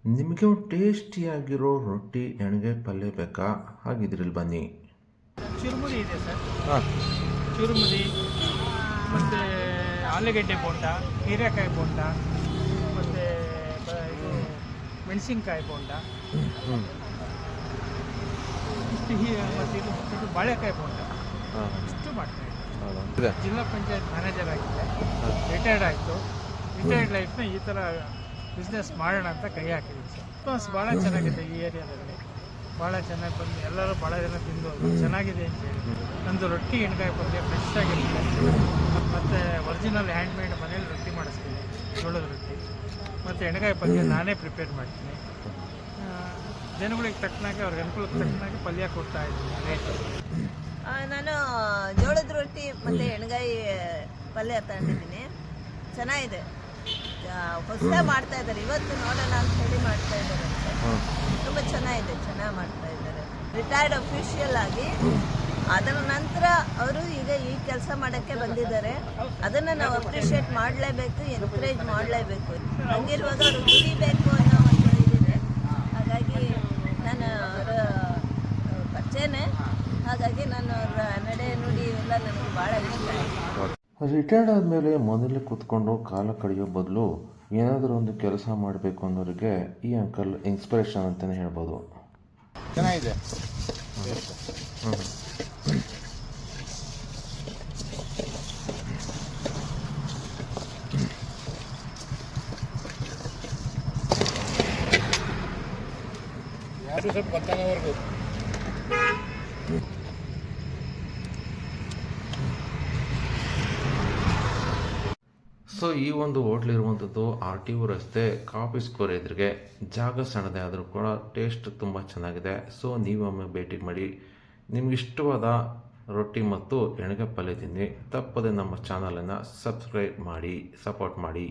ನಿಮಗೆ ಟೇಸ್ಟಿಯಾಗಿರೋ ರೊಟ್ಟಿ ಎಣ್ಗಾಯಿ ಪಲ್ಯ ಬೇಕಾ? ಹಾಗಿದ್ರಲ್ಲಿ ಬನ್ನಿ. ಚುರುಮುರಿ ಇದೆ ಸರ್. ಹಾಂ, ಚುರುಮುರಿ ಮತ್ತು ಆಲೂಗೆಡ್ಡೆ ಬೋಂಡ, ಹೀರೆಕಾಯಿ ಬೋಂಡ, ಮತ್ತು ಇದು ಮೆಣಸಿನ್ಕಾಯಿ ಬೋಂಡ, ಇಷ್ಟು ಮತ್ತು ಇದು ಬಾಳೆಕಾಯಿ ಬೋಂಡ, ಇಷ್ಟು ಮಾಡ್ತಾಯಿದ್ದೆ. ಜಿಲ್ಲಾ ಪಂಚಾಯತ್ ಮ್ಯಾನೇಜರ್ ಆಗಿದ್ದೆ, ರಿಟೈರ್ಡ್ ಆಯಿತು. ರಿಟೈರ್ಡ್ ಲೈಫ್ನ ಈ ಥರ ಬಿಸ್ನೆಸ್ ಮಾಡೋಣ ಅಂತ ಕೈ ಹಾಕಿದ್ವಿ ಸರ್. ರೆಸ್ಪಾನ್ಸ್ ಭಾಳ ಚೆನ್ನಾಗಿದೆ ಈ ಏರಿಯಾದಲ್ಲಿ, ಭಾಳ ಚೆನ್ನಾಗಿ ಬಂದು ಎಲ್ಲರೂ ಭಾಳ ಜನ ತಿಂದು ಚೆನ್ನಾಗಿದೆ ಅಂತ ಹೇಳಿ. ನಂದು ರೊಟ್ಟಿ ಎಣ್ಗಾಯಿ ಪಲ್ಯ ಫ್ರೆಶ್ ಆಗಿರುತ್ತೆ, ಮತ್ತು ಒರಿಜಿನಲ್ ಹ್ಯಾಂಡ್ಮೇಡ್ ಮನೇಲಿ ರೊಟ್ಟಿ ಮಾಡಿಸ್ತೀನಿ, ಜೋಳದ ರೊಟ್ಟಿ, ಮತ್ತು ಎಣ್ಗಾಯಿ ಪಲ್ಯ ನಾನೇ ಪ್ರಿಪೇರ್ ಮಾಡ್ತೀನಿ. ಜನಗಳಿಗೆ ತಕ್ಕನಾಗಿ ಅವ್ರಿಗೆ ಅನುಕೂಲಕ್ಕೆ ತಕ್ಕನಾಗಿ ಪಲ್ಯ ಕೊಡ್ತಾ ಇದ್ದೀನಿ ರೇಟು. ನಾನು ಜೋಳದ ರೊಟ್ಟಿ ಮತ್ತು ಎಣ್ಗಾಯಿ ಪಲ್ಯ ತಗೊಂಡಿದ್ದೀನಿ, ಚೆನ್ನಾಗಿದೆ. ಹೊಸದಾಗಿ ಮಾಡ್ತಾ ಇದ್ದಾರೆ, ಇವತ್ತು ನೋಡೋಣ ಅಂತ ಹೇಳಿ ಮಾಡ್ತಾ ಇದ್ದಾರೆ. ತುಂಬ ಚೆನ್ನಾಗಿದೆ, ಚೆನ್ನಾಗಿ ಮಾಡ್ತಾ ಇದ್ದಾರೆ. ರಿಟೈರ್ಡ್ ಅಫಿಷಿಯಲ್ ಆಗಿ ಅದರ ನಂತರ ಅವರು ಈಗ ಈ ಕೆಲಸ ಮಾಡೋಕ್ಕೆ ಬಂದಿದ್ದಾರೆ. ಅದನ್ನು ನಾವು ಅಪ್ರಿಷಿಯೇಟ್ ಮಾಡಲೇಬೇಕು, ಎನ್ಕರೇಜ್ ಮಾಡಲೇಬೇಕು. ಹಂಗಿರುವಾಗ ಅವರು ದುಡಿಬೇಕು ಅನ್ನೋ ಒಂದು ಇದಿದೆ. ಹಾಗಾಗಿ ನಾನು ಅವರ ಪರಿಚಯನೇ, ಹಾಗಾಗಿ ನಾನು ಅವರ ನಡೆ ನುಡಿ ಇವೆಲ್ಲ ನನಗೆ ಭಾಳ ಇಷ್ಟ ಆಯಿತು. ರಿಟೈರ್ಡ್ ಆದಮೇಲೆ ಮನೇಲಿ ಕೂತ್ಕೊಂಡು ಕಾಲ ಕಳೆಯೋ ಬದಲು ಏನಾದರೂ ಒಂದು ಕೆಲಸ ಮಾಡಬೇಕು ಅನ್ನೋರಿಗೆ ಈ ಅಂಕಲ್ ಇನ್ಸ್ಪಿರೇಷನ್ ಅಂತಲೇ ಹೇಳ್ಬೋದು. ಚೆನ್ನಾಗಿದೆ. ಯಾರು ಸ್ವಲ್ಪ ಗೊತ್ತಾಗೋವರೆಗೂ ಸೊ ಈ ಒಂದು ಹೋಟ್ಲಿರುವಂಥದ್ದು RTO ರಸ್ತೆ ಕಾಫಿ ಸ್ಕೋರ್ ಎದುರಿಗೆ. ಜಾಗ ಸಣ್ಣದೇ ಆದರೂ ಕೂಡ ಟೇಸ್ಟ್ ತುಂಬ ಚೆನ್ನಾಗಿದೆ. ಸೊ ನೀವೊಮ್ಮೆ ಭೇಟಿ ಮಾಡಿ, ನಿಮಗಿಷ್ಟವಾದ ರೊಟ್ಟಿ ಮತ್ತು ಎಣ್ಗಾಯಿ ಪಲ್ಯ ತಿನ್ನಿ. ತಪ್ಪದೆ ನಮ್ಮ ಚಾನಲನ್ನು ಸಬ್ಸ್ಕ್ರೈಬ್ ಮಾಡಿ, ಸಪೋರ್ಟ್ ಮಾಡಿ.